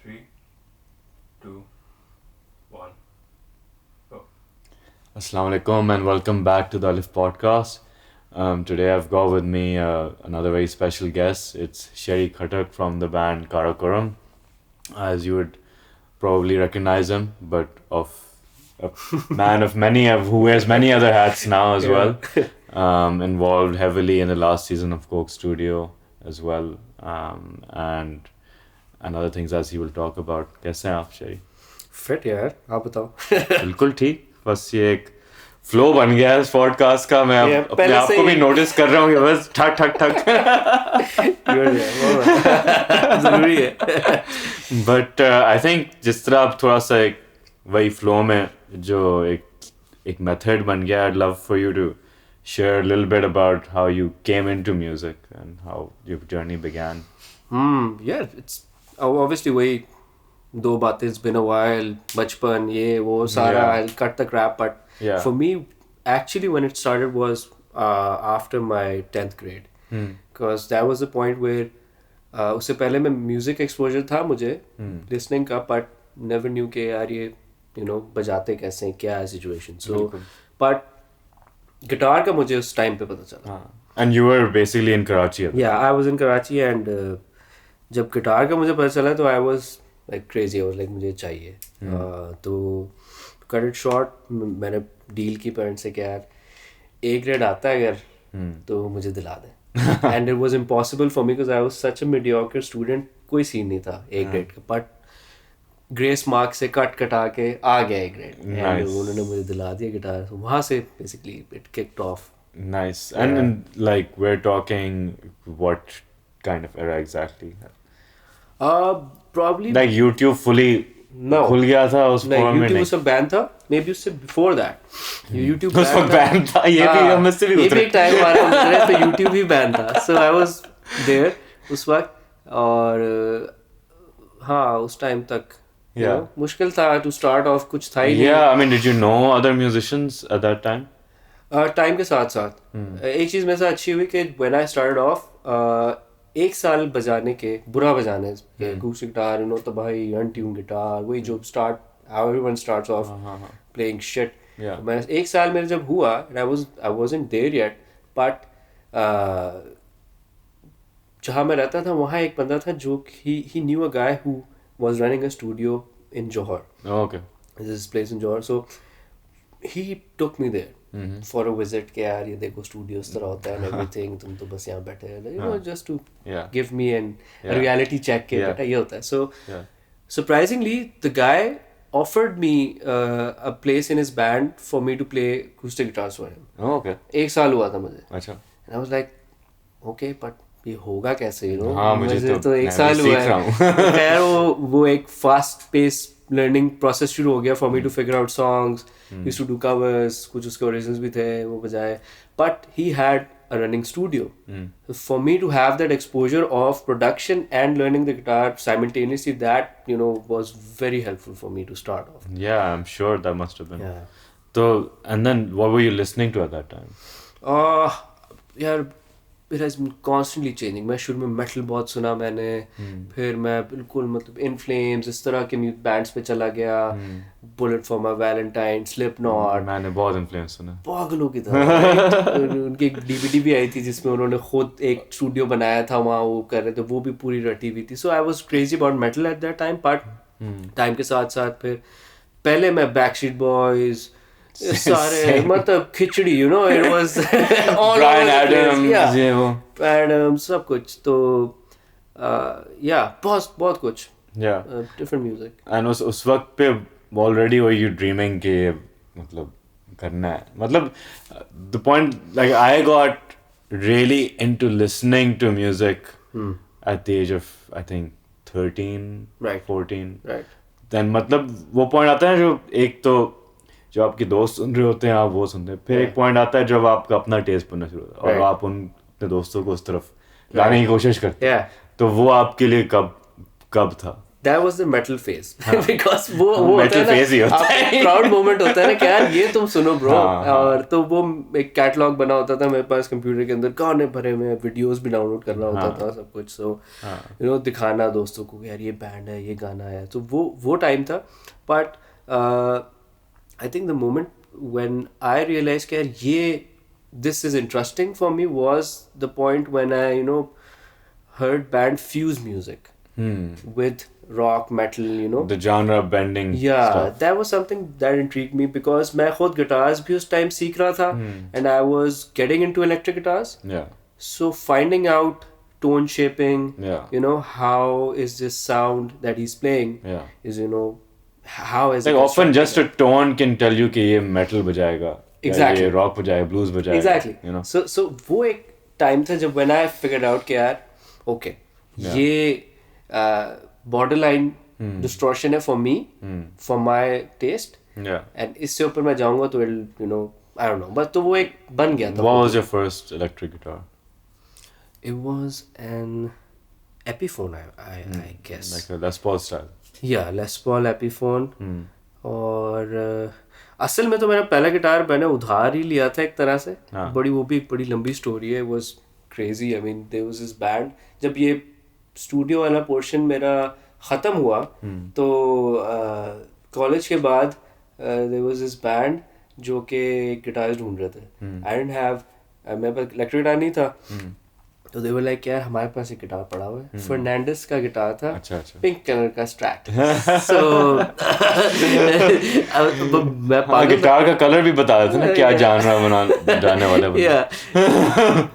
3, 2, 1, go. Assalamu alaikum and welcome back to the Aleph Podcast. Today I've got with me another very special guest. It's Sherry Khattak from the band Karakoram. As you would probably recognize him, but of a man of many, who wears many other hats now as well. Involved heavily in the last season of Coke Studio as well. And other things as he will talk about. कैसे हैं आप शेरी? Fit यार, आप बताओ. बिल्कुल ठीक. बस ये एक फ्लो बन गया है इस पॉडकास्ट का. मैं अपने आप को भी नोटिस कर रहा हूँ कि बस ठक ठक ठक जरूरी है. बट आई थिंक जिस तरह आप थोड़ा सा एक वही फ्लो में जो एक मेथड बन गया, I'd love for you to share a little bit about how you came into music and how your journey began. Yeah, it's obviously वही दो बातें. It's been a while, बचपन ये वो सारा. I'll cut the crap, but for me actually when it started was after my 10th grade, because that was the point where उससे पहले मैं music exposure था मुझे listening का, but never knew कि यार ये बजाते कैसे हैं, क्या है situation. So but गिटार का मुझे उस टाइम पे पता चला. And you were basically in Karachi. Yeah, I was in Karachi and जब गिटार का मुझे पता चला तो I was like crazy. I was like मुझे चाहिए. तो cut it short, मैंने डील की पेरेंट्स से कि यार A grade आता है अगर तो मुझे दिला दे. And it was impossible for me because I was such a mediocre student. कोई सीन नहीं था A grade का, but ग्रेस मार्क से कटा के आ गया A grade. And उन्होंने मुझे दिला दिया गिटार. So वहाँ से basically it kicked off. Nice. And like we're talking what kind of era exactly? Probably like YouTube fully खुल गया था उस फोरम में. YouTube उसका बैन था. Maybe उससे before that YouTube उसका बैन था. ये भी हम से भी ये भी एक टाइम हमारा पे YouTube भी बैन था. So I was there उस वक्त. और हाँ उस टाइम तक मुश्किल था to start off. कुछ था ही नहीं. Yeah, I mean, did you know other musicians at that time? Time के साथ साथ एक चीज़ मेरे साथ अच्छी हुई कि when I started off एक साल बजाने के बुरा बजाने के acoustic guitar, तो भाई अनट्यून गिटार वही जो start how everyone starts off playing shit. मैं एक साल मेरे जब हुआ and I wasn't there yet, but जहाँ मैं रहता था वहाँ एक बंदा था जो he knew a guy who was running a studio in Johor. Okay. This place in Johor. So he took me there for a visit. कि यार ये देखो studio इस तरह होता है and everything. तुम तो बस यहाँ बैठे हैं, just to give me a reality check के बेटा ये होता है. So surprisingly the guy offered me a place in his band for me to play acoustic guitars for him. Oh, okay. एक साल हुआ था मुझे. अच्छा. And I was like, okay, but ये होगा कैसे, हाँ, मुझे तो एक साल हुआ है. खैर वो एक fast paced learning process शुरू हो गया for me to figure out songs. Used to do covers, कुछ उसके originals भी थे वो बजाए. But he had a running studio. So for me to have that exposure of production and learning the guitar simultaneously, that was very helpful for me to start off. Yeah, I'm sure that must have been. Yeah. So and then what were you listening to at that time? यार it has been constantly changing. मैं शुरू में metal बहुत सुना मैंने. फिर मैं बिल्कुल मतलब In Flames इस तरह के बैंड्स पे चला गया. Bullet for My Valentine, Slipknot. मैंने बहुत influence सुना. पागलों की तरह. उनकी एक DVD भी आई थी जिसमें उन्होंने खुद एक स्टूडियो बनाया था वहाँ वो कर रहे थे. वो भी पूरी रटी हुई थी. So I was crazy about metal at that time. But time के साथ साथ फिर पहले मैं Backstreet Boys सारे मतलब खिचड़ी it was all Bryan over the Adams, place. ये वो Adams सब कुछ तो बहुत कुछ. Different music. And उस वक्त पे already were you dreaming कि मतलब करना है. मतलब the point like I got really into listening to music at the age of I think 13, 14. Right. Then मतलब वो point आता है जो एक तो जो आपके दोस्त सुन रहे होते हैं आप वो सुनते हैं. फिर एक पॉइंट आता है जब आपका अपना टेस्ट बनना शुरू होता है और आप उन दोस्तों को उस तरफ लाने की कोशिश करते हैं. तो वो आपके लिए कब था? that was the metal phase because वो होता metal phase ही है होता ना है। प्राउड मोमेंट होता है ना कि यार ये तुम सुनो ब्रो हाँ। और तो वो एक कैटलॉग बना होता था मेरे पास कंप्यूटर के अंदर गाने भरे हुए वीडियोस भी डाउनलोड करना होता था सब कुछ सो यू नो दिखाना दोस्तों को यार ये बैंड है ये गाना है तो वो टाइम था but I think the moment when I realize कि यार ये this is interesting for me was the point when I you know heard band fuse music with rock metal you know The genre bending yeah stuff. that was something that intrigued me because मैं खुद guitars भी उस time सीख रहा था and I was getting into electric guitars Yeah. so finding out tone shaping Yeah. you know how is this sound that he's playing Yeah. is you know how is Like it often constructed. just a tone can tell you कि ये metal बजाएगा Exactly. ये rock बजाएगा blues बजाएगा Exactly. you know So वो एक time था जब when I figured out कि यार okay ये borderline distortion है for me for my taste yeah and इससे ऊपर मैं जाऊंगा तो it'll you know I don't know but तो वो एक बन गया था what was your first electric guitar it was an Epiphone I guess like a Les Paul style yeah Les Paul Epiphone और असल में तो मेरा पहला गिटार मैंने उधार ही लिया था एक तरह से बड़ी वो भी एक बड़ी लंबी स्टोरी है was crazy I mean there was this band जब ये स्टूडियो वाला पोर्शन मेरा ख़त्म हुआ तो कॉलेज के बाद देयर वाज दिस बैंड जो कि गिटार ढूंढ रहे थे आई डिडंट हैव मेरे पास इलेक्ट्रिक गिटार नहीं था तो दे वर लाइक यार हमारे पास एक गिटार पड़ा हुआ है फर्नांडिस का गिटार था अच्छा पिंक कलर का स्ट्रैट सो मैं हाँ गिटार का कलर भी बता देते ना क्या जानना जाने वाला या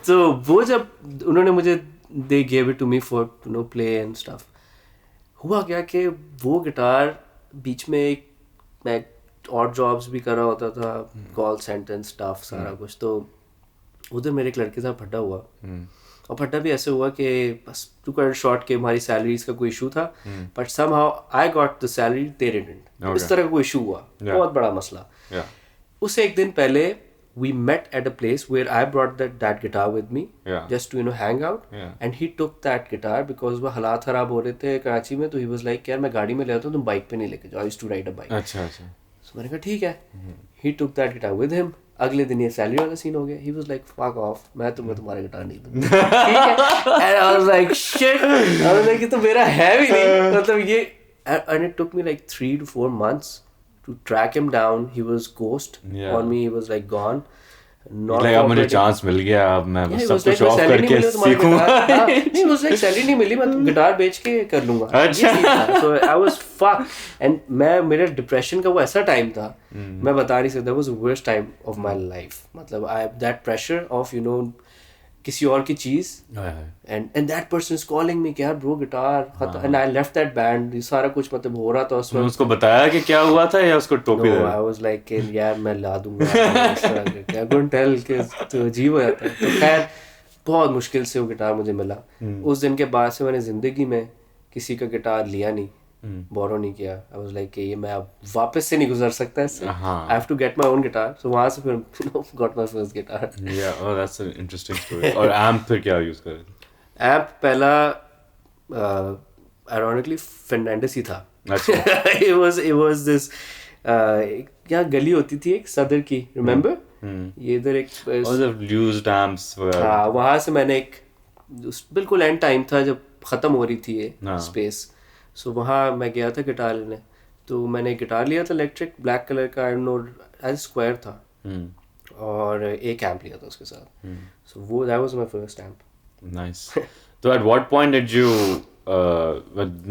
तो वो जब उन्होंने मुझे दे gave it to me for you know play and stuff हुआ क्या कि वो गिटार बीच में एक मैं और जॉब्स भी कर रहा होता था कॉल सेंटर स्टाफ सारा कुछ तो उधर मेरे एक लड़के साथ फटा हुआ और फटा भी ऐसे हुआ कि बस टू कट शॉर्ट के हमारी सैलरीज का कोई इशू था but somehow I got the salary they didn't इस तरह का कोई इशू हुआ बहुत बड़ा मसला उससे एक दिन पहले we met at a place where I brought that guitar with me just to you know hang out and he took that guitar because वो हालात खराब हो रहे थे कराची में तो he was like यार मैं गाड़ी में ले आता हूँ तुम बाइक पे नहीं लेके जाओ I used to ride a bike अच्छा अच्छा so मैंने कहा ठीक है he took that guitar with him अगले दिन ये सैलरी वाला सीन हो गया he was like fuck off मैं तुम्हें तुम्हारा गिटार नहीं दूंगा ठीक है and I was like shit I was like ये तो मेरा है भी नहीं मतलब ये and it took me like 3 to 4 months to track him down he was ghost on me he was like gone like अब मुझे चांस मिल गया अब मैं बस सब कुछ ऑफ करके सीखूंगा नहीं was like सैलरी नहीं मिली मैं गिटार बेच के कर लूंगा अच्छा so I was fuck and मैं मेरे डिप्रेशन का वो ऐसा टाइम था मैं बता नहीं सकता was the worst time of my life मतलब I that pressure of you know किसी और की चीज and that person is calling me कि यार bro guitar and I left that band ये सारा कुछ मतलब हो रहा था उसमें उसको बताया कि क्या हुआ था या उसको टोपी no I was like कि यार मैं ला दूंगा इस तरह के क्या couldn't tell कि तो अजीब हो जाता है तो खैर बहुत मुश्किल से वो गिटार मुझे मिला उस दिन के बाद से मैंने जिंदगी में किसी का गिटार लिया नहीं बोरो नहीं किया आई वाज लाइक कि ये मैं अब वापस से नहीं गुजर सकता इससे I have to get my own guitar so वहां से फिर गॉट माय फर्स्ट गिटार या oh that's an interesting story और एम्प फिर क्या यूज कर रहे थे एम्प पहला आयरॉनिकली फर्नांडिस ही था अच्छा it was this क्या गली होती थी एक सदर की रिमेंबर ये इधर एक यूज्ड एम्प्स हाँ वहां से मैंने एक बिल्कुल एंड टाइम था जब खत्म हो रही थी ये स्पेस सो वहाँ मैं गया था गिटार लेने तो मैंने गिटार लिया था इलेक्ट्रिक ब्लैक कलर का I don't know as square था और एक एम्प लिया था उसके साथ सो वो दैट वाज माय फर्स्ट एम्प नाइस तो at what point did you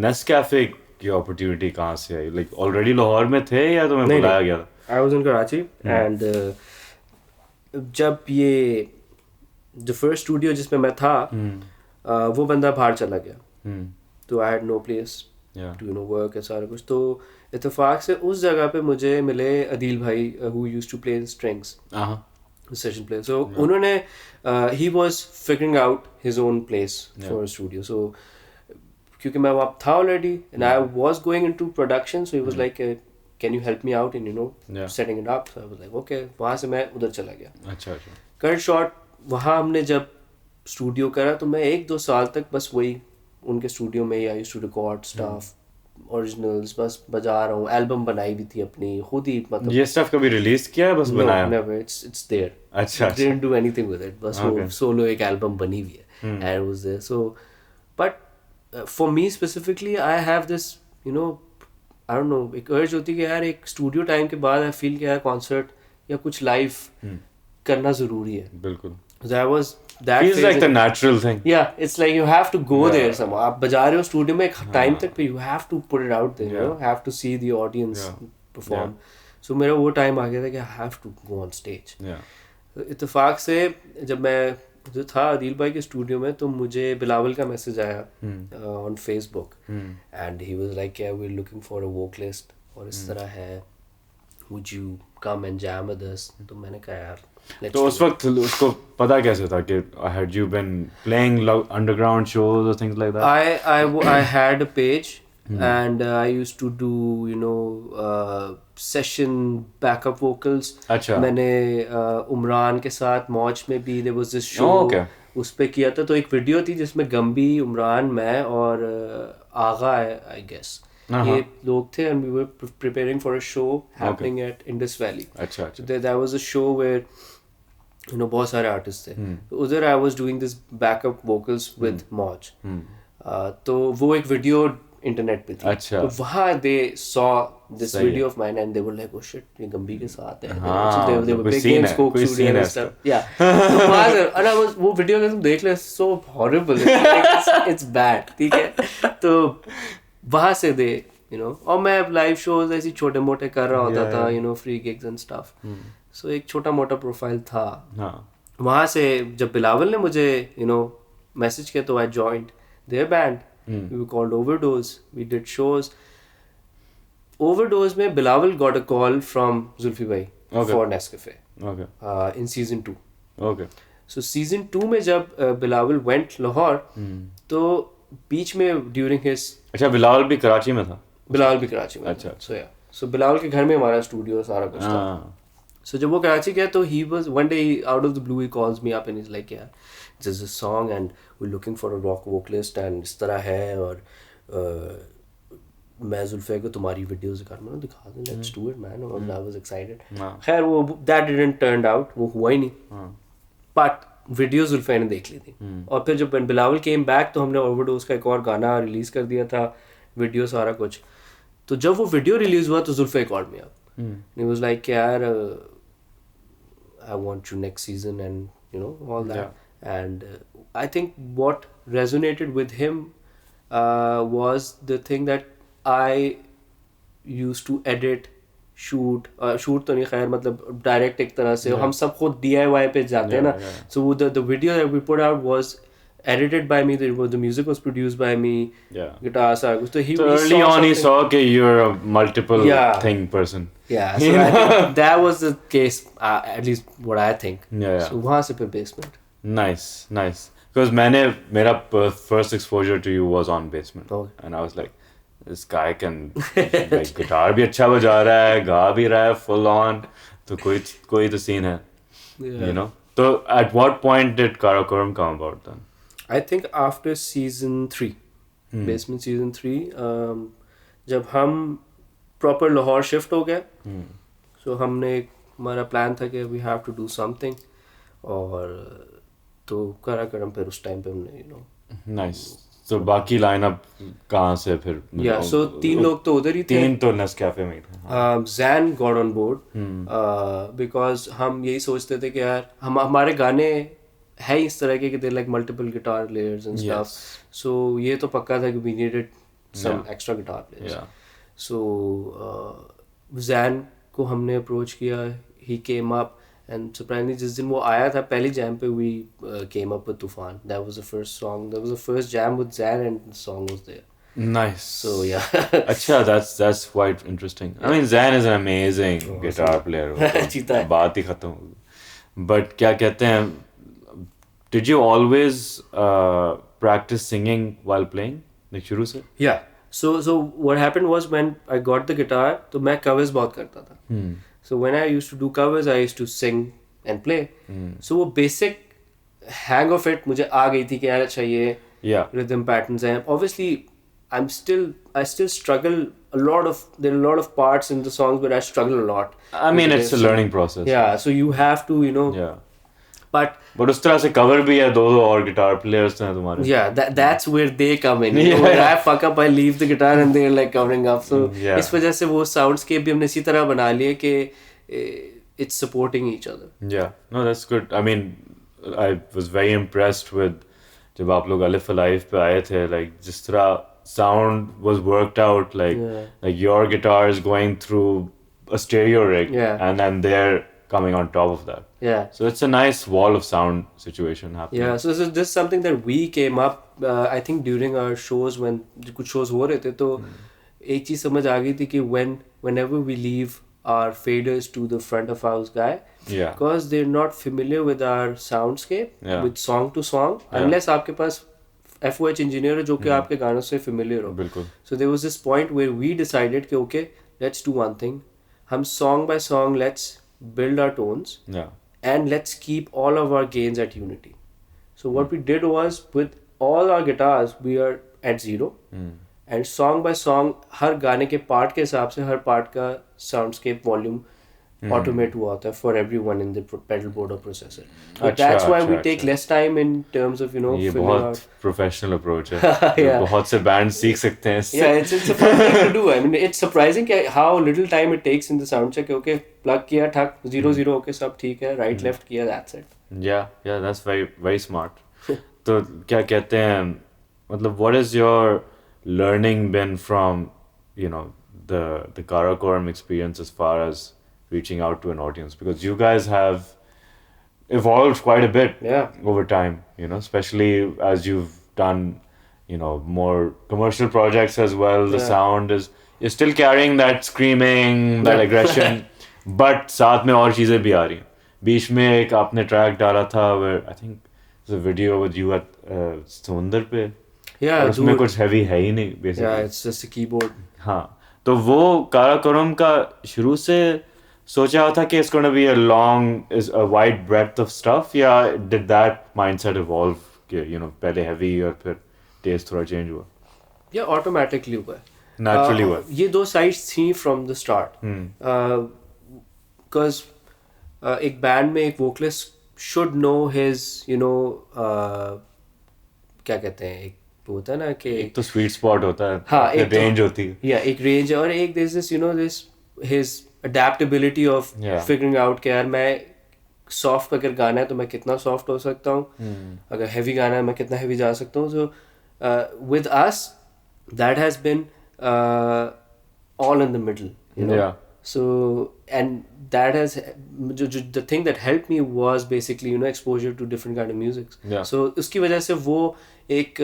Nescafe की अपॉर्चुनिटी कहाँ से आई लाइक ऑलरेडी लाहौर में थे या तुम्हें बुलाया गया था I was in Karachi and जब ये द फर्स्ट स्टूडियो जिसमें मैं था वो बंदा बाहर चला गया तो I had no place to you know work या सारा कुछ तो इत्तेफाक से उस जगह पे मुझे मिले अदील भाई who used to play strings session play so उन्होंने he was figuring out his own place for studio so क्योंकि मैं वहाँ था already and I was going into production so he was like can you help me out in you know setting it up so I was like okay वहाँ से मैं उधर चला गया अच्छा अच्छा कट शॉट वहाँ हमने जब स्टूडियो करा तो मैं 1-2 साल तक बस वही उनके स्टूडियो में I used to record stuff originals बस बजा रहा हूँ. एल्बम बनाई भी थी अपनी खुद ही, मतलब ये स्टफ कभी रिलीज किया है बस बनाया? never, it's there. अच्छा. Didn't do anything with it. बस वो सोलो एक एल्बम बनी हुई है and it was there. So but for me specifically I have this, you know, I don't know, एक urge होती है कि यार एक स्टूडियो टाइम के बाद I feel कि यार कॉन्सर्ट या कुछ लाइव करना ज़रूरी है. बिल्कुल. I was that feels like the natural thing. Yeah, it's like you have to go there somehow. आप बजा रहे हो स्टूडियो में एक टाइम तक पे you have to put it out there, you know, have to see the audience perform. So मेरा वो टाइम आ गया था कि I have to go on stage. इत्तेफाक से जब मैं जो था अदील भाई के स्टूडियो में तो मुझे बिलावल का मैसेज आया on Facebook and he was like we are looking for a vocalist और इस तरह है, would you come and jam with us? तो मैंने कहा यार तो उस वक्त उसको पता कैसे था कि had you been playing underground shows or things like that? I had a page and I used to do, you know, session backup vocals. अच्छा. मैंने उमरान के साथ मौज में भी there was this show उस पे किया था. तो एक वीडियो थी जिसमें गम्बी, उमरान, मैं और आगा I guess ये लोग थे and we were preparing for a show happening at Indus Valley. अच्छा. So there was a show where you know बहुत सारे आर्टिस्ट थे. तो उधर I was doing this backup vocals with मौज. तो वो एक वीडियो इंटरनेट पे थी. अच्छा. तो वहाँ they saw this video of mine and they were like oh shit ये गंभी के साथ है. So they were big names, Coke Studio and stuff. Yeah. तो वहाँ से and I was वो वीडियो तुम देख ले so horrible. It's bad. ठीक है. तो वहाँ से दे you know और मैं लाइव शोज ऐसी छोटे मोटे कर रहा होता था you know free gigs and stuff. So एक छोटा मोटा प्रोफाइल था. वहाँ से जब बिलावल ने मुझे you know मैसेज किया तो I joined their band. We were called Overdose. We did shows. Overdose में Bilawal got a call from Zulfi bhai for Nescafé in season 2. Okay. So season 2 में जब बिलावल went लाहौर तो बीच में during his अच्छा बिलावल भी कराची में था? बिलावल भी कराची में. अच्छा. So बिलावल के घर में हमारा स्टूडियो सारा कुछ था. So जब वो कराची गया तो he was one day out of the blue he calls me up and he's like yeah there's a song and we're looking for a rock vocalist and इस तरह है और मैं जुल्फे को तुम्हारी वीडियोस मैंने दिखा दूँ let's do it man and I was excited. खैर वो that didn't turned out, वो हुआ ही नहीं. But वीडियो जुल्फे ने देख ली थी और फिर जब बिलावल केम बैक तो हमने ओवरडोज का एक और गाना रिलीज कर दिया था, वीडियो सारा कुछ. तो जब वो वीडियो रिलीज हुआ तो Zulfi called me up. He was like यार I want you next season and you know all that. And I think what resonated with him was the thing that I used to edit, shoot तो नहीं खैर मतलब direct एक तरह से हम सब खुद DIY पे जाते हैं ना. So the video that we put out was edited by me. The music was produced by me. Guitar सारा कुछ. So early on he saw that you're a multiple thing person. Yeah. So I think that was the case, at least what I think. So वहाँ से फिर Basement. Nice. Because मेरा first exposure to you was on Basement. And I was like, this guy can like guitar भी अच्छा बजा रहा है, गा भी रहा है full on. तो कोई तो scene है. You know. So at what point did Karakoram come about then? I think after season 3. Basement season 3. जब हम प्रॉपर लाहौर शिफ्ट हो गए सो हमने हमारा प्लान था कि we have to do something और तो कराकरम फिर उस टाइम पे हमने यू नो नाइस. तो बाकी लाइनअप कहाँ से फिर? या सो 3 लोग तो उधर ही थे. 3 तो नेस्कैफे में ही थे. Jain got on board because हम यही सोचते थे कि यार हमारे गाने है इस तरह के कि they like multiple guitar layers and stuff. So ये तो पक्का था कि we needed some extra guitar players. So Zan को हमने अप्रोच किया. He came up and surprisingly जिस दिन वो आया था पहली जैम पे we came up with Tufan. That was the first song. That was the first jam with Zan and the song was there. Nice. So yeah. अच्छा that's quite interesting. I mean Zan is an amazing guitar player. बात ही खत्म. But क्या कहते हैं? Did you always practice singing while playing? Like शुरू से? Yeah. So what happened was when I got the guitar, तो मैं covers बहुत करता था. So when I used to do covers, I used to sing and play. So वो basic hang of it मुझे आ गई थी कि यार अच्छा ये rhythm patterns हैं. Obviously I still struggle there are a lot of parts in the songs where I struggle a lot. I mean, it's a learning process. Yeah, so you have to, Yeah. But उस तरह से cover भी है, दो और guitar players हैं तुम्हारे. yeah, that's where they come in. When I fuck up, I leave the guitar and they're like covering up. So इस वजह से वो soundscape भी हमने इसी तरह बना लिए कि it's supporting each other. Yeah, no, that's good. I mean, I was very impressed with जब आप लोग Aleph Alive पे आए थे, like जिस तरह sound was worked out, like your guitar is going through a stereo rig, and then they're coming on top of that. Yeah. So it's a nice wall of sound situation happening. Yeah. So this is something that we came up. I think during our shows when कुछ shows हो रहे थे तो एक चीज समझ आ गई थी कि whenever we leave our faders to the front of house guy, because they're not familiar with our soundscape, with song to song, unless आपके पास FOH engineer है जो कि आपके गानों से familiar हो. बिल्कुल. So there was this point where we decided कि okay, let's do one thing. हम song by song let's build our tones. Yeah. And let's keep all of our gains at unity. So what we did was with all our guitars we are at 0. And song by song हर गाने के part के हिसाब से हर part का soundscape volume automate हुआ होता है for everyone in the pedal board or processor. But that's why we take less time in terms of ये बहुत professional approach है. बहुत से bands सीख सकते हैं इससे. Yeah, it's a fun thing to do. I mean, it's surprising how little time it takes in the sound check. Okay, plug किया ठक 0-0 okay सब ठीक है, right left किया, that's it. Yeah, that's very very smart. तो क्या कहते हैं, मतलब what is your learning been from the Karakoram experience as far as reaching out to an audience, because you guys have evolved quite a bit over time, especially as you've done more commercial projects as well. The sound is, you're still carrying that screaming, that aggression, but साथ में और चीजें भी आ रही हैं. बीच में एक आपने track डाला था where I think there's a video with you at समुंदर पे. Yeah, उसमें कुछ heavy है ही नहीं basically. Yeah, it's just a keyboard. हाँ, तो वो काराकोरम का शुरू से सोचा था कि it's going to be a wide breadth of stuff, या did that mindset evolve कि पहले heavy और फिर taste थोड़ा change हुआ? Yeah, automatically हुआ है. Naturally हुआ. ये दो sides थी from the start. Because एक band में एक vocalist should know his क्या कहते हैं, एक होता है ना कि एक तो स्वीट स्पॉट होता है. हाँ, एक रेंज होती है. या एक रेंज है और एक this his adaptability of figuring out कि यार मैं सॉफ्ट अगर गाना है तो मैं कितना सॉफ्ट हो सकता हूँ, अगर हैवी गाना है मैं कितना हैवी जा सकता हूँ. So with us that has been all in the middle, so and that has the thing that helped me was basically exposure to different kind of music. So उसकी वजह से वो एक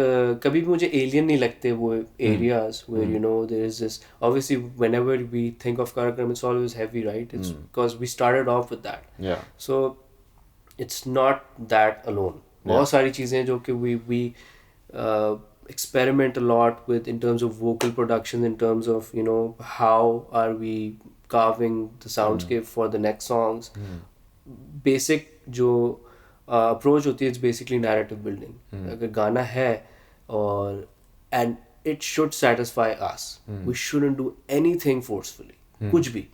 कभी भी मुझे alien नहीं लगते वो areas where there is this, obviously whenever we think of Karakoram it's always heavy, right? It's because we started off with that. So it's not that alone. बहुत सारी चीजें जो कि we experiment a lot with in terms of vocal production, in terms of how are we carving the soundscape for the next songs. Basic जो approach होती है, it's basically narrative building. अगर गाना है और and it should satisfy us. We shouldn't do anything forcefully. कुछ भी.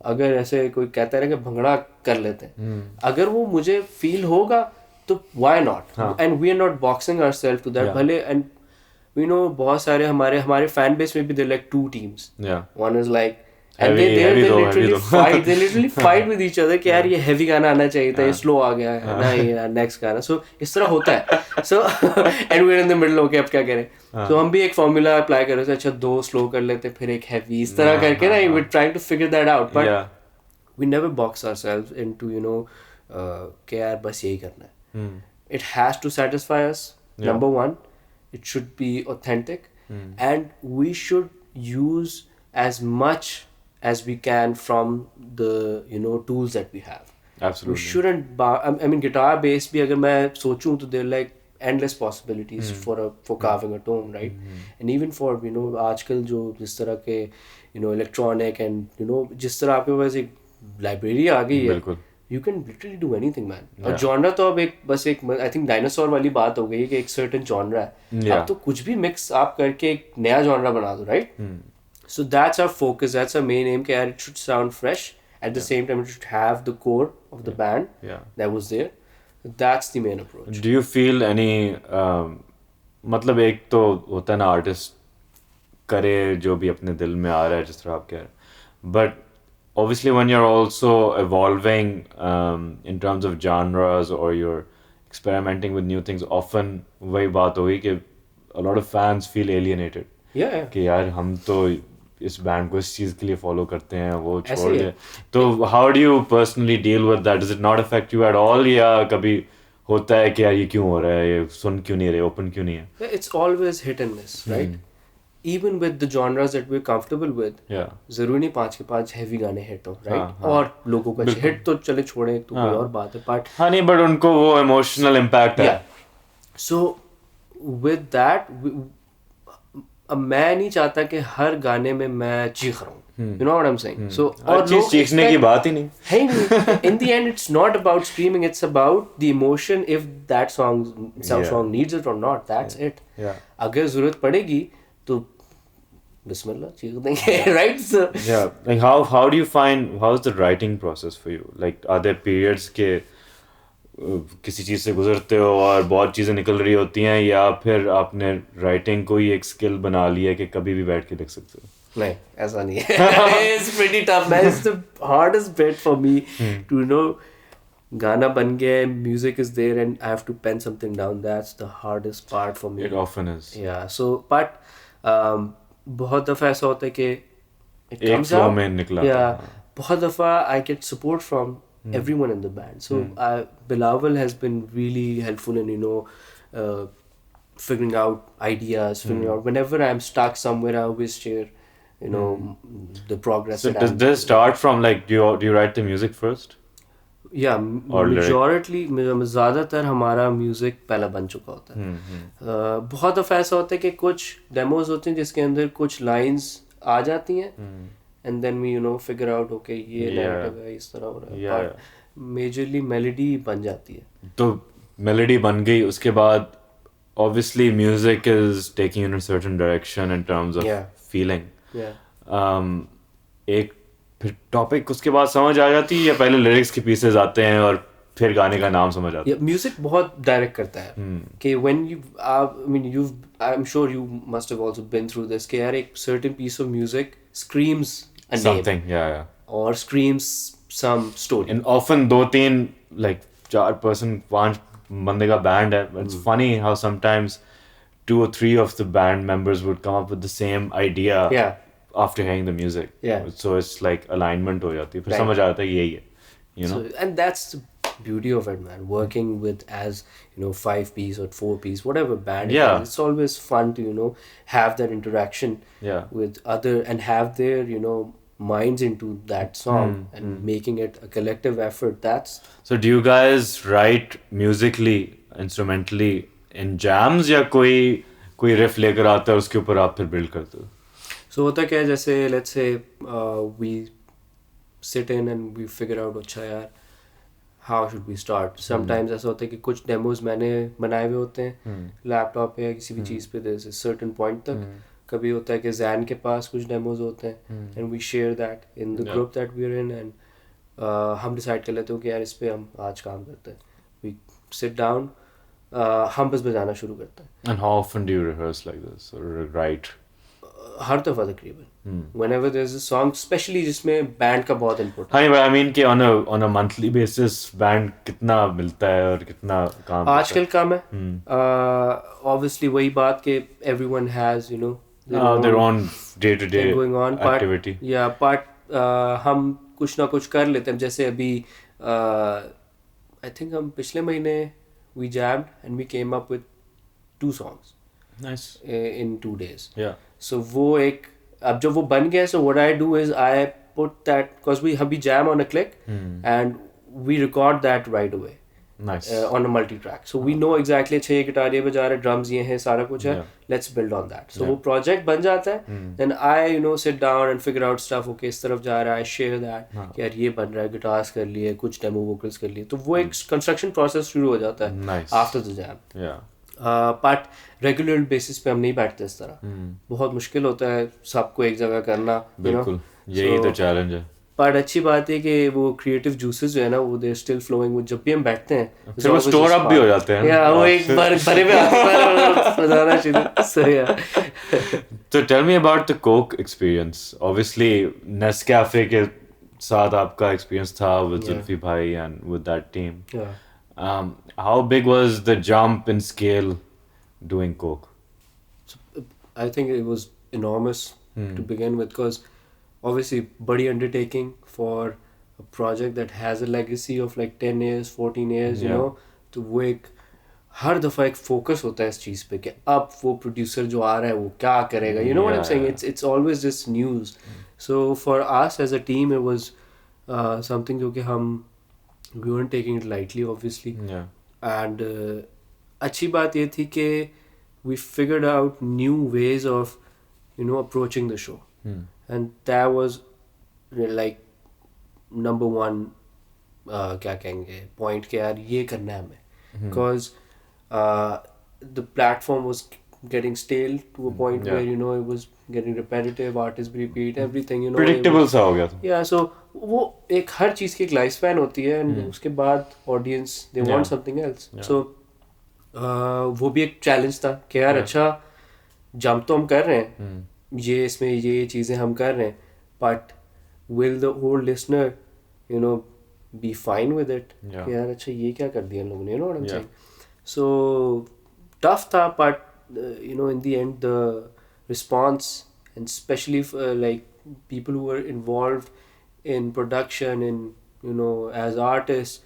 अगर ऐसे कोई कहता है ना कि भंगड़ा कर लेते हैं, अगर वो मुझे feel होगा तो why not? And we are not boxing ourselves to that. भले and we know बहुत सारे हमारे fan base में भी they're like two teams. One is like and they literally fight with each other कि यार ये heavy गाना आना चाहिए था, ये slow आ गया है ना, ये next गाना. So इस तरह होता है. So and we're in the middle, okay अब क्या करें. So हम भी एक formula apply कर रहे थे, अच्छा 2 slow कर लेते फिर एक heavy, इस तरह करके ना we're trying to figure that out, but we never box ourselves into कि यार बस यही करना है. It has to satisfy us. Number one, it should be authentic, and we should use as much as we can from the tools that we have. Absolutely. We shouldn't I mean guitar bass भी अगर मैं सोचूं तो they're like endless possibilities for carving a tone, right? And even for आजकल जो जिस तरह के electronic and जिस तरह आपके पास एक library आ गई है, you can literally do anything, man. और genre तो अब एक बस एक I think dinosaur वाली बात हो गई है कि एक certain genre है. अब तो कुछ भी mix आप करके एक नया genre बना दो, right? So that's our focus, that's our main aim, कि यार it should sound fresh. At the same time, it should have the core of the band that was there. That's the main approach. Do you feel any मतलब एक तो होता है ना artist करे जो भी अपने दिल में आ रहा है जिस तरह आप कह रहे हैं, but obviously when you're also evolving in terms of genres or you're experimenting with new things, often वही बात होगी कि a lot of fans feel alienated. कि यार हम तो इस बैंड को इस चीज के लिए फॉलो करते हैं वो छोड़ दे. तो how do you personally deal with that? Does it not affect you at all, या कभी होता है कि यार ये क्यों हो रहा है, ये सुन क्यों नहीं रहे, ओपन क्यों नहीं है? It's always hit and miss, right? Even with the genres that we are comfortable with, जरूरी नहीं 5 के 5 हैवी गाने हिट हो, राइट? और लोगों का हिट तो चले छोड़े तो कोई और बात है, बट हाँ नहीं, बट उनको वो इमोशनल इम्पैक्ट है. सो विद दैट अब मैं नहीं चाहता कि हर गाने में मैं चीख रहा हूँ, you know what I'm saying? So और लोग चीखने की बात ही नहीं है नहीं. In the end, it's not about screaming. It's about the emotion. If that song needs it or not, that's it. अगर जरूरत पड़ेगी तो बिस्मिल्लाह चीख देंगे, right? So like how do you find, how's the writing process for you? Like are there periods के किसी चीज़ से गुजरते हो और बहुत चीज़ें निकल रही होती हैं, या फिर आपने राइटिंग को ही एक स्किल बना लिया कि कभी भी बैठ के लिख सकते हो? नहीं, ऐसा नहीं है. It's pretty tough, man. It's the hardest bit for me to गाना बन गया, music is there and I have to pen something down. That's the hardest part for me. It often is. Yeah, so but बहुत दफ़ा ऐसा होता है कि it comes out में निकला. Yeah, बहुत दफ़ा I get support from everyone in the band. So Bilawal has been really helpful in figuring out ideas, figuring out whenever I'm stuck somewhere, I always share the progress. So does this start from like do you write the music first? Yeah, majority ज़्यादातर हमारा music पहला बन चुका होता है. बहुत दफ़ा ऐसा होता है कि कुछ डेमोज होते हैं जिसके अंदर कुछ लाइंस आ जाती हैं and then we figure out okay ये narrative है, इस तरह हो रहा है, but majorly melody बन जाती है. तो melody बन गई, उसके बाद obviously music is taking you in a certain direction in terms of feeling. एक फिर टॉपिक उसके बाद समझ आ जाती है या पहले लिरिक्स के पीसेस आते हैं और फिर गाने का नाम समझ आता है? म्यूजिक बहुत डायरेक्ट करता है कि when you I'm sure you must have also been through this कि यार एक certain piece of music screams a something, name or screams some story. And often 2-3 like 4 5 बंदे का बैंड है. It's funny how sometimes 2 or 3 of the band members would come up with the same idea after hearing the music. So it's like alignment हो जाती है, फिर समझ आता है यही है, So, and that's the beauty of it, man. Working with as 5-piece or 4-piece, whatever band it is, it's always fun to have that interaction with other and have their minds into that song and making it a collective effort. That's so. Do you guys write musically, instrumentally in jams या कोई riff लेकर आता है उसके ऊपर आप फिर build करते हो? So होता क्या है, जैसे let's say we sit in and we figure out अच्छा यार how should we start. Sometimes ऐसा होता है कि कुछ demos मैंने बनाए हुए होते हैं लैपटॉप पे या किसी भी चीज़ पे, there's a certain point तक. कभी होता है कि जैन के पास कुछ डेमोज होते हैं and we share that in the group that we're in and हम डिसाइड कर लेते हो कि यार इस पे हम आज काम करते हैं. we sit down, हम बस बजाना शुरू करते हैं. And how often do you rehearse like this or write? हर दफ़ा तकरीबन whenever there's a song, especially जिसमें बैंड का बहुत इनपुट. हाँ, but I mean कि on a monthly basis band कितना मिलता है और कितना काम आजकल काम है. Obviously वही बात कि everyone has their own day-to-day going on, activity. But हम कुछ ना कुछ कर लेते हैं. जैसे अभी I think हम पिछले महीने we jammed and we came up with 2 songs. Nice. In 2 days. So वो एक अब जब वो बन गया, so what I do is I put that, because we jam on a click and we record that right away Nice. On a multi-track. So we know exactly अच्छा ये guitar ये बजा रहा है, drums ये हैं, सारा कुछ है. Yeah. Let's build on that. So Yeah. वो project बन जाता है. Then I sit down and figure out stuff. Okay, इस तरफ जा रहा है. I share that. कि यार ये बन रहा है, guitars कर लिए, कुछ demo vocals कर लिए. तो वो एक construction process शुरू हो जाता है. Nice. After the jam. Yeah. But regular basis पे हम नहीं बैठते इस तरह. बहुत मुश्किल होता है सबको एक जगह करना. बिल्कुल. यही तो challenge है. पर अच्छी बात है कि वो क्रिएटिव जूसेस जो है ना वो दे स्टिल फ्लोइंग. जब भी हम बैठते हैं फिर वो स्टोर अप भी हो जाते हैं. या वो एक बार भरे में बजाना शुरू. सो या So tell me about the Coke experience. Obviously Nescafé के साथ आपका experience था with Zulfi bhai and with that team. How big was the jump in scale doing Coke? I think it was enormous to begin with, because obviously body undertaking for a project that has a legacy of like 10 years 14 years you know. तो वो एक हर दफ़ा एक focus होता है इस चीज़ पे कि अब वो प्रोड्यूसर जो आ रहा है वो क्या करेगा. You know what I'm saying? It's always this news. So for us as a team it was something जो कि हम we weren't taking it lightly obviously. And अच्छी बात ये थी कि we figured out new ways of approaching the show. And that was like number one क्या कहेंगे point कि यार ये करना है हमें. Because the platform was getting stale to a point where it was getting repetitive, artists repeat everything, predictable सा हो गया था. Yeah, so वो एक हर चीज़ की एक लाइफ स्पैन होती है and उसके बाद audience they want something else. So वो भी एक चैलेंज था कि यार अच्छा जंप तो हम कर रहे हैं, ये इसमें ये चीज़ें हम कर रहे हैं, but will the whole listener be fine with it? कि यार अच्छा ये क्या कर दिया इन लोगों ने, you know what I'm saying? So tough था, but in the end the response, and especially for like people who were involved in production and as artists,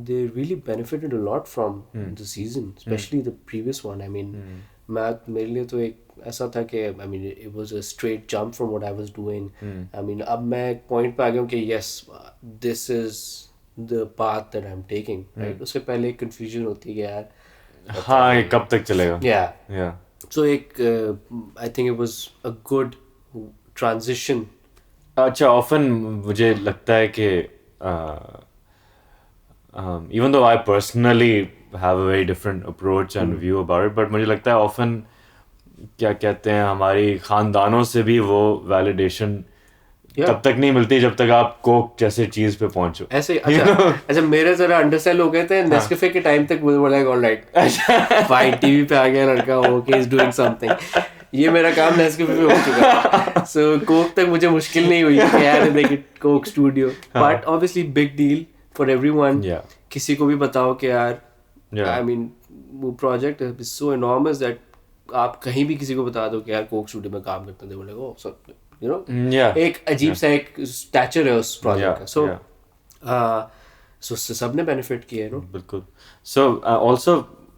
they really benefited a lot from the season, especially the previous one. I mean मेरे लिए तो एक ऐसा था कि I mean it was a straight jump from what I was doing. I mean अब मैं एक point पे आ गया हूँ कि yes this is the path that I'm taking, right? उससे पहले एक confusion होती है कि यार हाँ ये कब तक चलेगा. yeah. So एक I think it was a good transition. अच्छा often मुझे लगता है कि even though I personally have a very different approach and view about it, but मुझे लगता है often क्या कहते हैं हमारी खानदानों से भी वो validation तब तक नहीं मिलती जब तक आप कोक जैसे चीज पे पहुंचो. ऐसे अच्छा मेरे जरा अंडरस्टैंड हो गए थे नेस्कैफे के टाइम तक. वो लाइक ऑलराइट फाइन टीवी पे आ गया लड़का, ओके इज डूइंग समथिंग. ये मेरा काम नेस्कैफे पे हो चुका. सो कोक तक मुझे मुश्किल नहीं हुई कि यार देख Coke studio, but obviously big deal for everyone. किसी को भी बताओ कि यार आई मीन वो project is so enormous that आप कहीं भी किसी को बता दो कि यार कोक स्टूडियो में काम करते हैं, बोले ओ सब एक अजीब सा एक स्टैचर है उस प्रोजेक्ट का. सो सबने बेनिफिट किया है. बिल्कुल. So also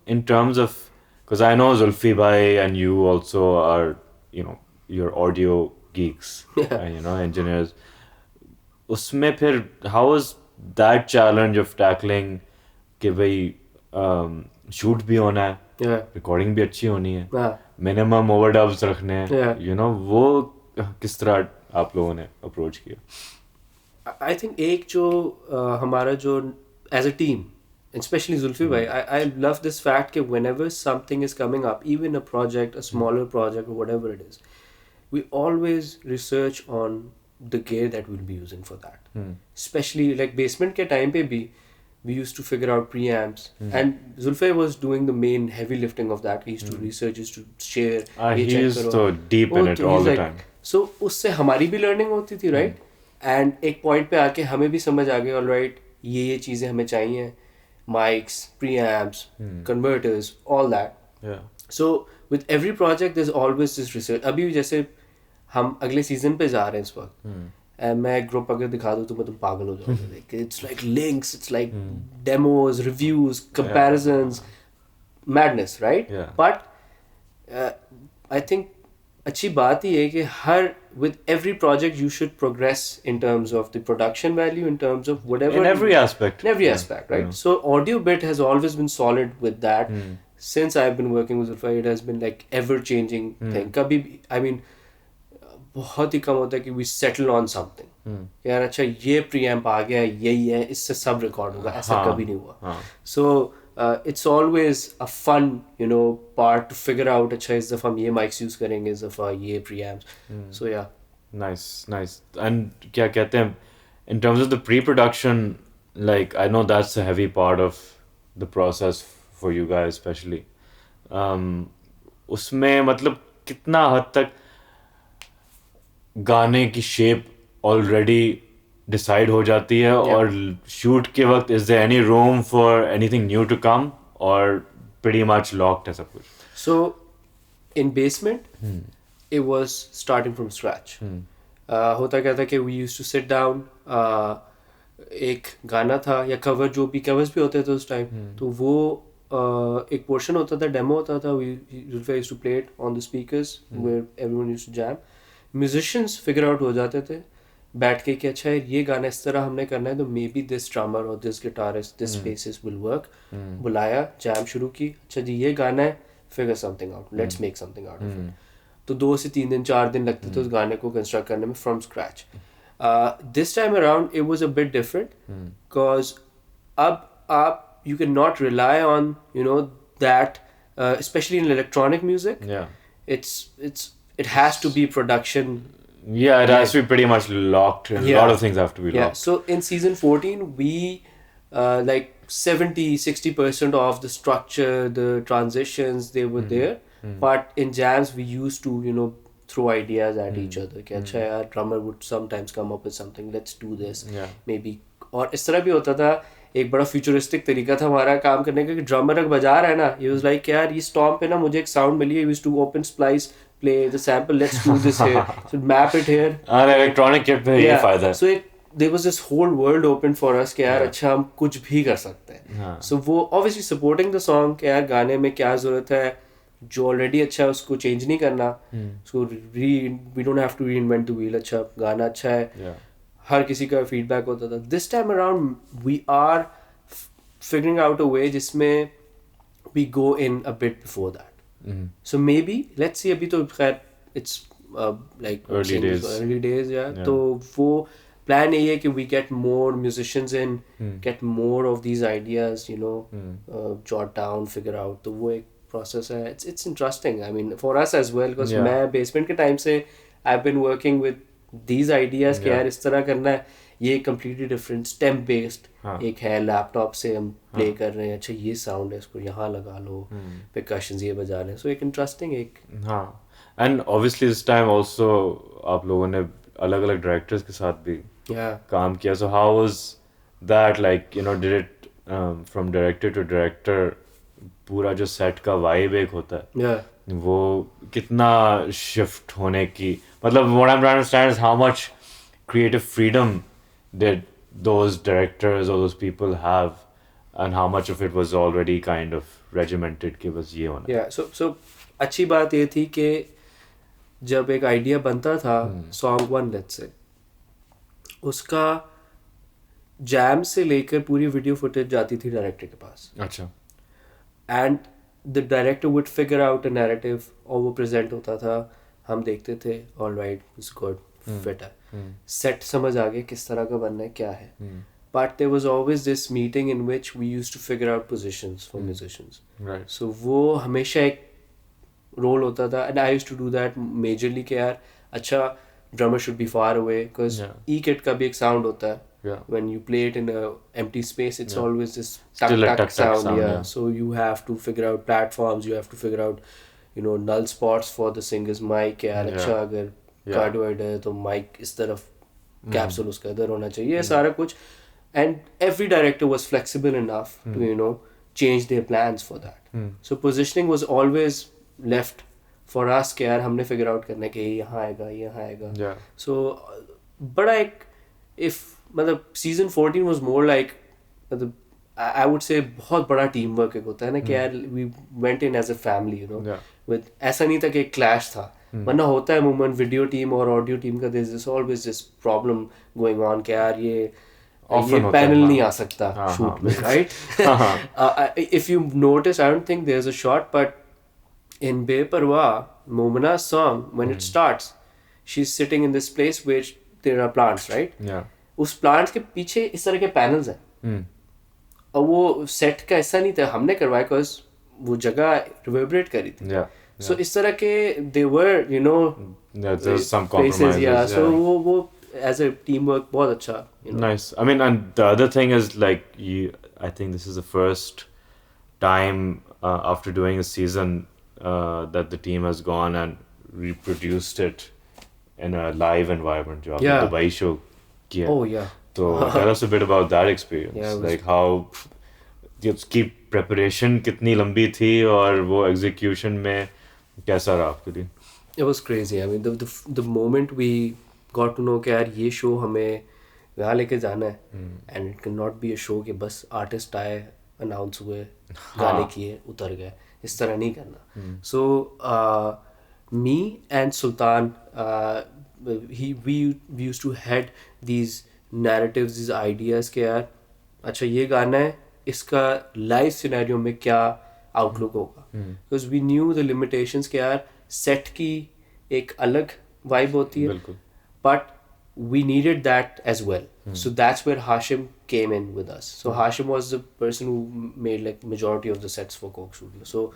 in terms of because I know Zulfi bhai and you also are you're audio geeks and engineers. उसमें फिर how was that challenge of tackling कि भाई shoot भी होना है, recording भी अच्छी होनी है, minimum overdubs रखने हैं, वो किस तरह आप लोगों ने approach किया? I think एक जो हमारा जो as a team, especially Zulfi bhai, I love this fact that whenever something is coming up, even a project, a smaller project or whatever it is, we always research on the gear that we'll be using for that. Especially like basement ke time pe bhi, we used to figure out preamps, and Zulfi was doing the main heavy lifting of that. He used to research, used to share. He is so deep in it all the time. So उससे हमारी भी learning होती थी, right? And एक point पे आके हमें भी समझ आ गया, all right, ये चीज़ें हमें चाहिए. Mics, preamps, converters, all that. So with every project there's always this research. अभी जैसे हम अगले सीजन पे जा रहे हैं इस वक्त, मैं ग्रुप अगर दिखा दूँ तो मैं तुम पागल हो जाओगे. It's like links, it's like demos, reviews, comparisons, madness, right? But I think अच्छी बात ही है कि हर with every project you should progress in terms of the production value, in terms of whatever, in every aspect. in every aspect, right? So audio bit has always been solid with that. Since I've been working with Zulfa, it has been like ever changing thing. कभी I mean बहुत ही कम होता है कि we settle on something. यार अच्छा ये preamp आ गया, यही है, इससे सब रिकॉर्ड होगा, ऐसा कभी नहीं हुआ. So it's always a fun, you know, part to figure out अच्छा इस दफ़ा हम ये mics use करेंगे, इस दफ़ा ये preamps. So yeah. Nice. And क्या कहते हैं, in terms of the pre-production, like I know that's a heavy part of the process for you guys especially. उसमें मतलब कितना हद तक गाने की शेप ऑलरेडी डिसाइड हो जाती है और शूट के वक्त is there any room for anything new to come और pretty much locked है सब कुछ? So in Basement, it was starting from scratch. होता क्या था कि we used to sit down, एक गाना था या कवर, जो भी कवर्स भी होते थे उस टाइम, तो वो एक पोर्शन होता था, डेमो होता था, we used to play it on the speakers where everyone used to jam. Musicians figure out हो जाते थे बैठ के कि अच्छा ये गाना इस तरह हमने करना है, तो मे बी दिस ड्रमर और this guitarist, this bassist will work. बुलाया, जैम शुरू की, अच्छा जी ये गाना है, figure something out, let's make something out of it. तो 2 से 3 दिन 4 दिन लगते थे उस गाने को कंस्ट्रक्ट करने में from scratch. This time around it was a bit different because अब आप you can not rely on you know that, specially in electronic music. It's it has to be production. Yeah, it has to be pretty much locked. A lot of things have to be locked. So in season 14, we like 70-60% of the structure, the transitions, they were there. But in jams, we used to, you know, throw ideas at each other. कि अच्छा यार, drummer would sometimes come up with something. Let's do this. Maybe. और इस तरह भी होता था, एक बड़ा फ्यूचरिस्टिक तरीका था हमारा काम करने का कि ड्रमर अगर बजा रहा है ना, he was like यार ये स्टॉम पे ना मुझे एक साउंड मिली है, we used to open splice, play the sample, let's do this here, so map it here. और इलेक्ट्रॉनिक किट पे ये फायदा है. So there was this whole world open for us कि यार अच्छा हम कुछ भी कर सकते हैं. So वो obviously supporting the song कि यार गाने में क्या ज़रूरत है, जो ऑलरेडी अच्छा है उसको चेंज नहीं करना. So we don't have to reinvent the wheel. अच्छा गाना अच्छा है, हर किसी का फीडबैक होता था. This time around we are figuring out a way जिसमें we go in a bit before that. So maybe let's see, अभी तो खैर इट्स लाइक अर्ली डेज या, तो वो प्लान यही है कि we get more musicians in, get more of these ideas, you know, jot down, figure out. तो वो एक प्रोसेस है. It's interesting, I mean for us as well, because मैं बेसमेंट के टाइम से I have been working with these ideas कि यार इस तरह करना है, ये completely different stem based एक है, लैपटॉप से हम प्ले कर रहे हैं, अच्छा ये साउंड है, इसको यहाँ लगा लो, percussions ये बजा रहे हैं. So एक interesting एक and obviously this time also आप लोगों ने अलग अलग डायरेक्टर्स के साथ भी काम किया. So how was that, like, you know, did it from director to director, पूरा जो सेट का वाइब एक होता है वो कितना शिफ्ट होने की, मतलब what I'm trying to understand is how much creative freedom did those directors or those people have, and how much of it was already kind of regimented कि बस ये होना. so अच्छी बात ये थी कि जब एक आइडिया बनता था सॉन्ग 1 लेट्स से, उसका जैम से लेकर पूरी वीडियो फुटेज जाती थी डायरेक्टर के पास. अच्छा. And the director would figure out a narrative, और वो प्रेजेंट होता था, हम देखते थे, ऑलराइट इट्स गुड, फिट है, सेट समझ आ गया किस तरह का बनना है, क्या है. But there was always this meeting in which we used to figure out positions for musicians. So वो हमेशा एक रोल होता था, and I used to do that majorly कि यार अच्छा drummer should be far away, because e kit का भी एक साउंड होता है. When you play it in a empty space, it's always this tuck sound. So you have to figure out platforms, you have to figure out, you know, null spots for the singer's mic. अच्छा अगर cardioid है तो mic इस तरफ capsule उसका इधर होना चाहिए, सारा कुछ. And every director was flexible enough to, you know, change their plans for that. So positioning was always left for us कि यार हमने figure out करना है कि ये यहाँ आएगा. So बड़ा एक if मतलब सीजन 14 वाज मोर लाइक, मतलब आई वुड से बहुत बड़ा टीम वर्क एक होता है ना कि यार we went in as a family, you know, with ऐसा नहीं था कि एक क्लैश था. वरना होता है अमूमन वीडियो टीम और ऑडियो टीम का there's this always this problem going on कि यार ये पैनल नहीं आ सकता शूट में, right? If you notice, I don't think there's a shot, but in बेपरवाह मोमना's song, when it starts, she's sitting in this place where there are plants, right? उस plants के पीछे इस तरह के पैनल्स हैं और वो सेट का ऐसा नहीं था, हमने करवाया बिकॉज वो जगह रिवर्बरेट करी थी. So इस तरह के they were, you know, there's some places, compromises. so वो as a teamwork बहुत अच्छा, you know. Nice. I mean, and the other thing is like I think this is the first time after doing a season that the team has gone and reproduced it in a live environment. जो आपने Dubai show किया. Oh yeah. So tell us a bit about that experience. Yeah, like how उसकी preparation कितनी लंबी थी और वो execution में कैसा रहा आपके लिए? It was crazy. I mean, the moment we got to know कि यार ये show हमें यहाँ लेके जाना है, and it cannot be a show कि बस artist आए, announce हुए, गाने किए, उतर गए, इस तरह नहीं करना. So me and Sultan, we used to head these narratives, these ideas कि यार अच्छा ये गाना है, इसका लाइव सिनेरियो में क्या आउटलुक होगा. Because we knew the limitations कि यार सेट की एक अलग वाइब होती है, but we needed that as well. So that's where Hashim came in with us. So Hashim was the person who made like majority of the sets for Coke studio. So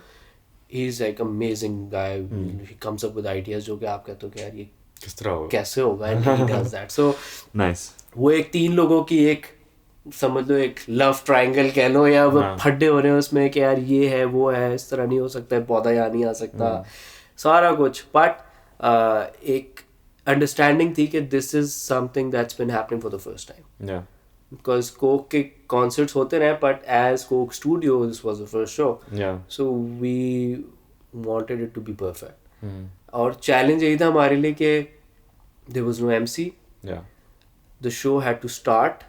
he is like amazing guy. He comes up with ideas जो कि आप कहते हो कि यार ये किस तरह होगा, कैसे होगा, and he does that. So nice. वो एक 3 लोगों की एक समझ लो एक लव ट्रायंगल कह लो, या वो फड्डे हो रहे हैं उसमें कि यार ये है वो है, इस तरह नहीं हो सकता है, पौधा यहाँ नहीं आ सकता, सारा कुछ. बट एक अंडरस्टैंडिंग थी कि this is something that's been happening for the first time. Because Coke के कॉन्सर्ट्स होते रहे, but as Coke studio this was the first show. So we wanted it to be perfect. और challenge यही था हमारे लिए कि there was no MC. The show had to start,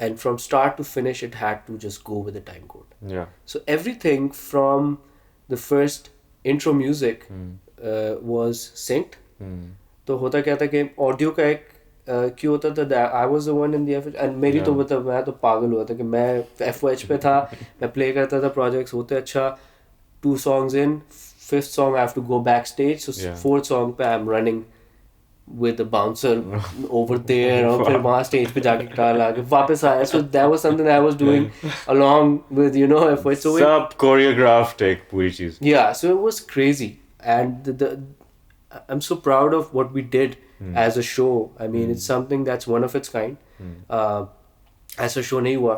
and from start to finish it had to just go with the time code. So everything from the first intro music was synced. तो होता क्या था कि audio का एक क्यों होता था, I was the one in the FH, and मेरी तो मतलब मैं तो पागल हुआ था कि मैं FOH पे था, मैं प्ले करता था प्रोजेक्ट्स होते, अच्छा 2 songs in, 5th song I have to go backstage, so 4th song पे I'm running with the bouncer over there, और फिर वहाँ स्टेज पे जाके गिटार लाके वापस आया. So that was something that I was doing along with, you know, FOH. So सब choreographed एक पूरी चीज. Yeah, so it was crazy, and I'm so proud of what we did as a show. I mean, it's something that's one of its kind. ऐसा show नहीं हुआ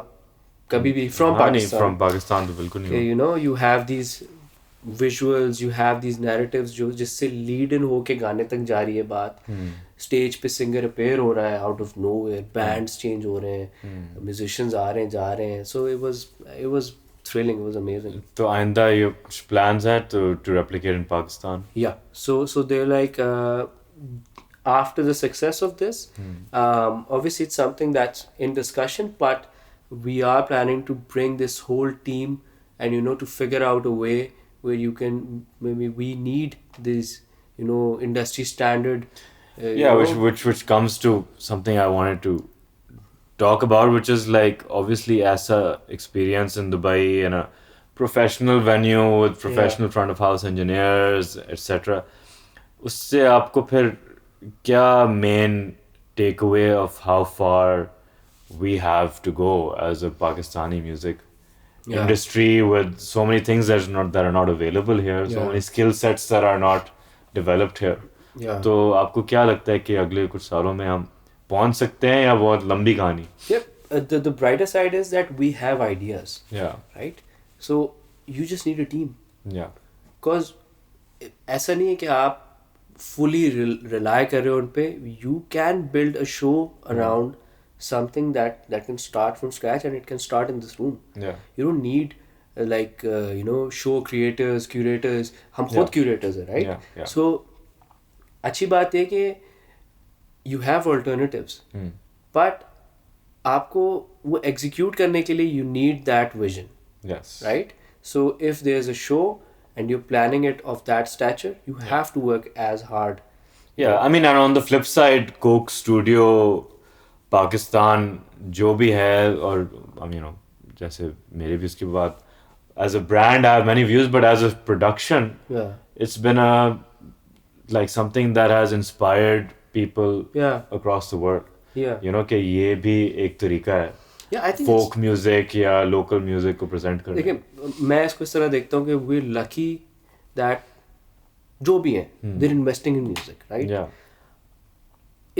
कभी भी from Pakistan. From Pakistan तो बिल्कुल नहीं हुआ. You know, you have these visuals, you have these narratives जो जिससे लीड इन होके गाने तक जा रही है बात. स्टेज पे सिंगर अपेयर हो रहा है out of nowhere, bands change हो रहे हैं, म्यूजिशियंस आ रहे हैं जा रहे हैं. So it was thrilling, it was amazing. तो आइंदा ये प्लान्स हैं to replicate in Pakistan? Yeah, so they're like after the success of this, obviously it's something that's in discussion, but we are planning to bring this whole team and, you know, to figure out a way where you can, maybe we need this, you know, industry standard. Which comes to something I wanted to talk about, which is like obviously as a experience in Dubai in a professional venue with professional front of house engineers, etc. उससे आपको फिर क्या main takeaway of how far we have to go as a Pakistani music industry with so many things that are not available here, so many skill sets that are not developed here. तो आपको क्या लगता है कि अगले कुछ सालों में हम पहुंच सकते हैं या बहुत लंबी कहानी? The brighter side is that we have ideas. Right? So you just need a team. Because ऐसा नहीं है कि आप fully rely कर रहे हो उन पे. You can build a show around something that can start from scratch, and it can start in this room. You don't need like you know, show creators, curators. हम खुद curators हैं, right? So अच्छी बात है कि you have alternatives, but आपको वो execute करने के लिए you need that vision. Right? So if there's a show and you're planning it of that stature, you have to work as hard. Yeah, I mean, and on the flip side, Coke Studio, Pakistan, जो भी है, और जैसे मेरे भी उसके बाद, as a brand, I have many views, but as a production, it's been like something that has inspired people across the world. कि ये भी एक तरीका है folk music या local music को present करने. देखिए, मैं इसको इस तरह देखता हूँ कि we're lucky that जो भी हैं, they're investing in music, right? Yeah.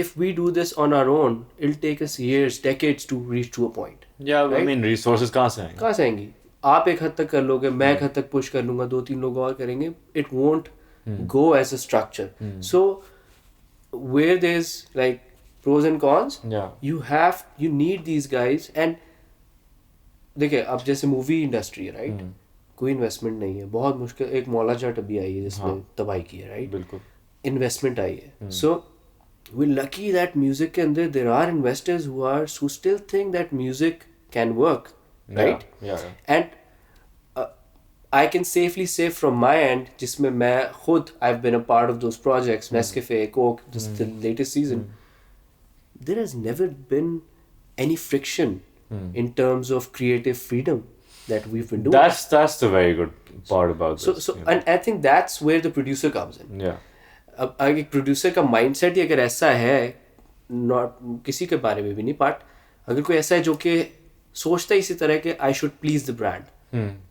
If we do this on our own, it'll take us years, decades to reach to a point. Yeah, right? I mean, resources कहाँ से आएंगी? आप एक हद तक कर लोगे, मैं एक हद तक push कर लूँगा, 2-3 लोग और करेंगे. It won't go as a structure. So, where there's like pros and cons, you need these guys. And देखिए, अब जैसे movie industry है, right? कोई इन्वेस्टमेंट नहीं है, बहुत मुश्किल. एक मौला जट अभी आई है जिसने तबाही की है, राइट? बिल्कुल. इन्वेस्टमेंट आई है. So we lucky that music के अंदर there are investors who still think that music can work, right? And I can safely say from my end, जिसमें मैं खुद I have been a part of those projects, Nescafe, Coke, the latest season, there has never been any friction in terms of creative freedom that we've been doing. That's the very good part about this. And I think that's where the producer comes in. Yeah. अब एक producer का mindset ही अगर ऐसा है, not किसी के बारे में भी नहीं, but अगर कोई ऐसा है जो कि सोचता है इसी तरह कि I should please the brand,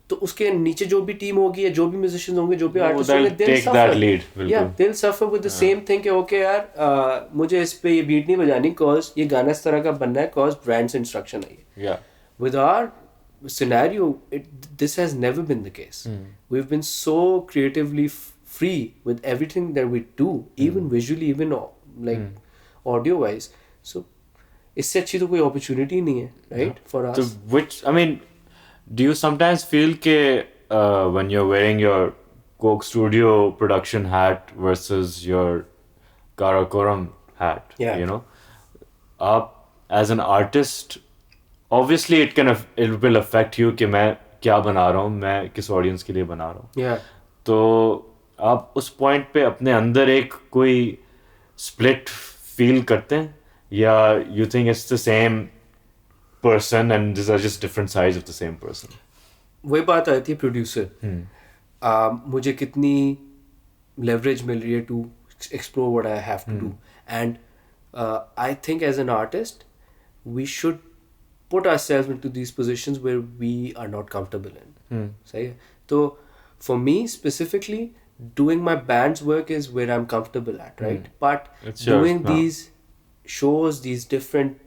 तो उसके नीचे जो भी टीम होगी या जो भी musicians होंगे, जो भी artists होंगे, they'll suffer. That lead. Yeah, they'll suffer with the same thing कि okay यार, मुझे इस पे ये beat नहीं बजानी cause ये गाना इस तरह का बनना है cause brand से instruction आई है. Yeah. With our scenario, this has never been the case. We've been so creatively free with everything that we do, even visually, even like audio wise. So इससे अच्छी तो कोई opportunity नहीं है, right? For us. So which, I mean, do you sometimes feel that when you're wearing your Coke Studio production hat versus your Karakoram hat, up as an artist, obviously it will affect you कि मैं क्या बना रहा हूँ, मैं किस audience के लिए बना रहा हूँ. तो आप उस point पे अपने अंदर एक कोई split feel करते हैं, या you think it's the same person and these are just different sides of the same person? वही बात आती है producer. मुझे कितनी leverage मिल रही है to explore what I have to do, and I think as an artist we should put ourselves into these positions where we are not comfortable in. सही है? तो for me specifically, doing my band's work is where I'm comfortable at, right? But doing these shows, these different,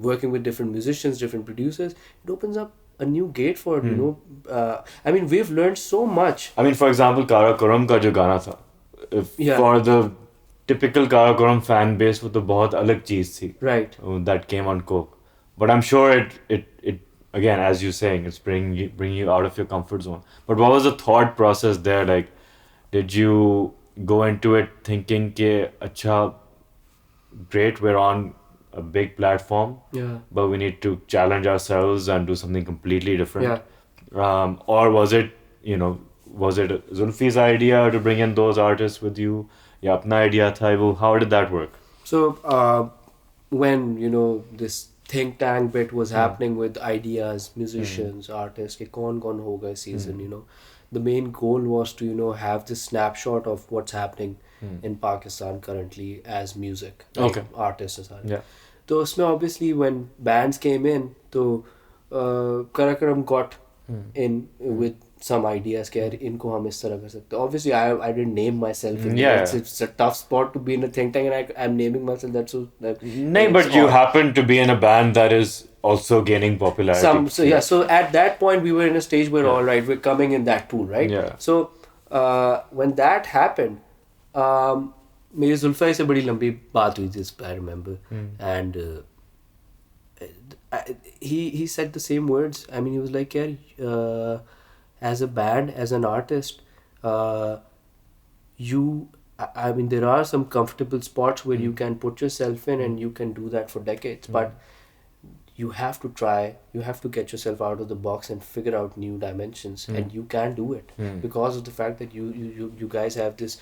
working with different musicians, different producers, it opens up a new gate for, I mean, we've learned so much. I mean, for example, Karakoram का जो गाना था, for the typical Karakoram fan base, वो तो बहुत अलग चीज थी. Right. That came on Coke. But I'm sure it again, as you're saying, it's bringing you out of your comfort zone. But what was the thought process there? Like, did you go into it thinking कि अच्छा, great, we're on a big platform, but we need to challenge ourselves and do something completely different? Or was it Zulfi's idea to bring in those artists with you? या अपना idea था वो? How did that work? So when this think tank bit was happening with ideas, musicians, artists, कि कौन होगा इस season, the main goal was to have this snapshot of what's happening in Pakistan currently as music, like artists. So उसमें obviously when bands came in, तो Karakoram got in with some ideas कि यार इनको हम इस तरह कर सकते हैं. Obviously I didn't name myself in there. It's a tough spot to be in a think tank, and I'm naming myself. That's so. No, but you happen to be in a band that is also gaining popularity. So at that point we were in a stage where all right, we're coming in that pool, right? So when that happened, मेरी जुल्फा से बड़ी लंबी बात हुई थी, I remember, and he said the same words. I mean, he was like, यार, as a band, as an artist, I mean, there are some comfortable spots where you can put yourself in and you can do that for decades, but you have to try, you have to get yourself out of the box and figure out new dimensions, and you can do it because of the fact that you guys have this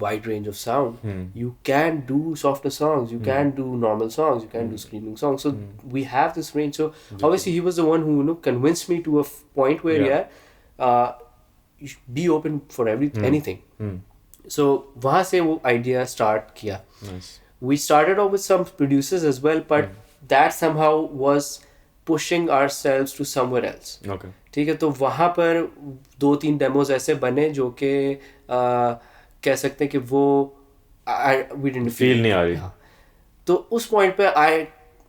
wide range of sound. You can do softer songs, you can do normal songs, you can do screaming songs. So we have this range. So obviously he was the one who convinced me to a point where you should be open for anything. So वहाँ से वो idea start किया. Nice. We started off with some producers as well, but that somehow was pushing ourselves to somewhere else. Okay. ठीक है, तो वहाँ पर 2-3 demos ऐसे बने जो कि कह सकते हैं कि वो we didn't Feel नहीं आ रही. हाँ. तो उस point पे I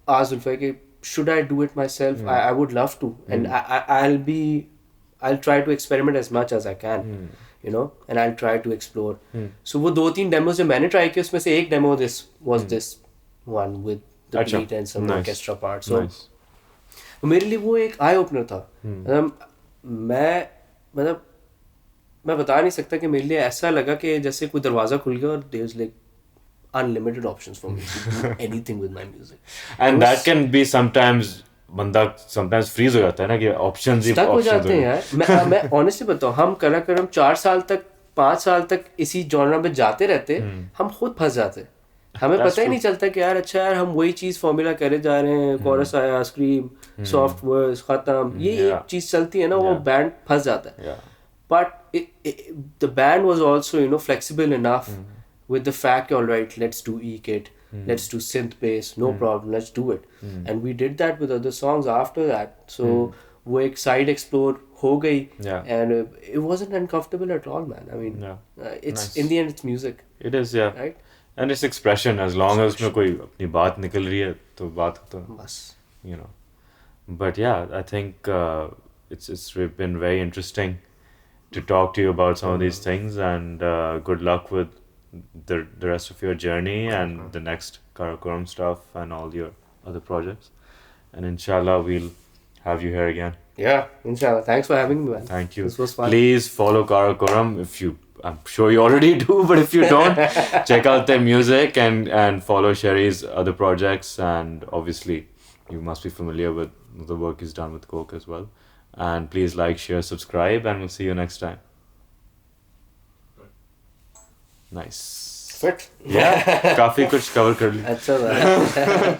asked Zulfa कि should I do it myself? I would love to, and I'll try to experiment as much as I can. You know, and I'll try to explore. So वो 2-3 demos जो मैंने try किए उसमें से एक demo was this one with the beat and some orchestra part. So मेरे लिए वो एक आई ओपनर था. मैं बता नहीं सकता कि मेरे लिए ऐसा लगा कि जैसे कोई दरवाजा खुल गया और there's like unlimited options for me to do anything with my music. And that can be sometimes बंदा sometimes freeze हो जाता है ना कि options stuck हो जाते हैं यार. मैं honestly बताऊँ, हम कराकोरम 4 साल तक 5 साल तक इसी जॉनर में जाते रहते, हम खुद फंस जाते. हमें पता ही नहीं चलता कि यार अच्छा यार हम वही चीज फॉर्मूला करे जा रहे हैं. कोरस आया, स्क्रीम, सॉफ्ट वर्स, खत्म, ये एक चीज चलती है ना, वो बैंड फंस जाता है. But the band was also flexible enough with the fact, all right, let's do e-kit, let's do synth bass, no problem, let's do it. And we did that with other songs after that. So वो एक side explore हो गई, and it wasn't uncomfortable at all, man. I mean, it's in the end it's music. It is, yeah. Right? And it's expression. As long as उसमें कोई अपनी बात निकल रही है तो बात तो बस. But yeah, I think it's been very interesting to talk to you about some of these things, and good luck with the rest of your journey and the next Karakoram stuff and all your other projects. And inshallah we'll have you here again. Yeah, inshallah. Thanks for having me, man. Thank you. This was fun. Please follow Karakoram I'm sure you already do, but if you don't, check out their music and follow Sherry's other projects, and obviously you must be familiar with the work he's done with Coke as well. And please like, share, subscribe, and we'll see you next time. Nice. Fit. Yeah, काफी कुछ cover कर लिया. अच्छा था.